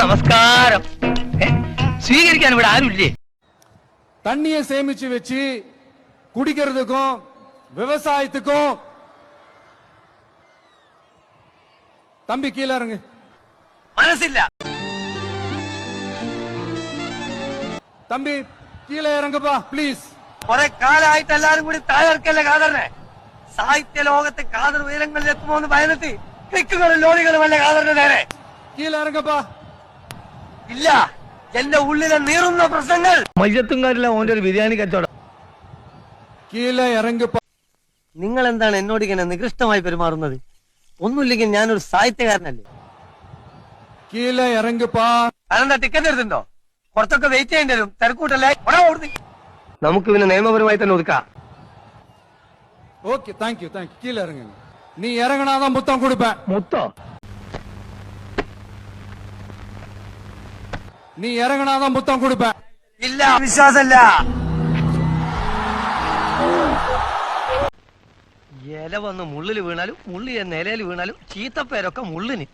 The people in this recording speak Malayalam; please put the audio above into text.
നമസ്കാരം. സ്വീകരിക്കാൻ ഇവിടെ ആരുമില്ലേ? தண்ணியை சேமிச்சு வச்சு குடிக்கிறதுக்கும் விவசாயத்துக்கும் தம்பி கீழே இறங்கு. മനസ്സില്ല. தம்பி கீழே இறங்குப்பா ப்ளீஸ். കുറെ കാലമായിട്ട് എല്ലാരും കൂടി താഴെക്കല്ലേ കാതറിനെ. സാഹിത്യ ലോകത്തെ കാതർ ഉയരങ്ങളിൽ എത്തുമോ എന്ന് ഭയന്നിട്ട് ക്ലിക്കുകളും ലോറികളും അല്ലേ കാതറിന്റെ നേരെ. கீழே இறங்குப்பா. ഇല്ല, എന്റെ ഉള്ളിലെ നീറുന്ന പ്രശ്നങ്ങൾ. മയ്യത്തുംകാരില്ല ഓന്റെ ഒരു ബിരിയാണി കച്ചവടം. കീഴെ ഇറങ്ങുപ്പ. നിങ്ങൾ എന്താണ് എന്നോട് ഇങ്ങനെ നികൃഷ്ടമായി പെരുമാറുന്നത്? ഒന്നുമില്ലെങ്കിൽ ഞാനൊരു സാഹിത്യകാരനല്ലേ. കീഴെ ഇറങ്ങുപ്പാ. അതെന്താ ടിക്കറ്റ് എടുത്തിട്ടുണ്ടോ? കുറച്ചൊക്കെ വെയിറ്റ് ചെയ്യേണ്ടി വരും. തിരക്കൂട്ടല്ലേ. നമുക്ക് പിന്നെ നിയമപരമായി തന്നെ ഒതുക്കാം. Okay thank you thank you. கீழே இறங்குங்க. நீ இறங்கினாதான் முத்தம் கொடுப்பேன். മുത്തോ? நீ இறங்கினாதான் முத்தம் கொடுப்பேன். ഇല്ല, വിശ്വാസമില്ല. ഇല വന്ന് മുള്ളിൽ വീണാലും മുള്ളി നിലയിൽ വീണാലും ചീത്തപ്പേരൊക്കെ മുള്ളിന്.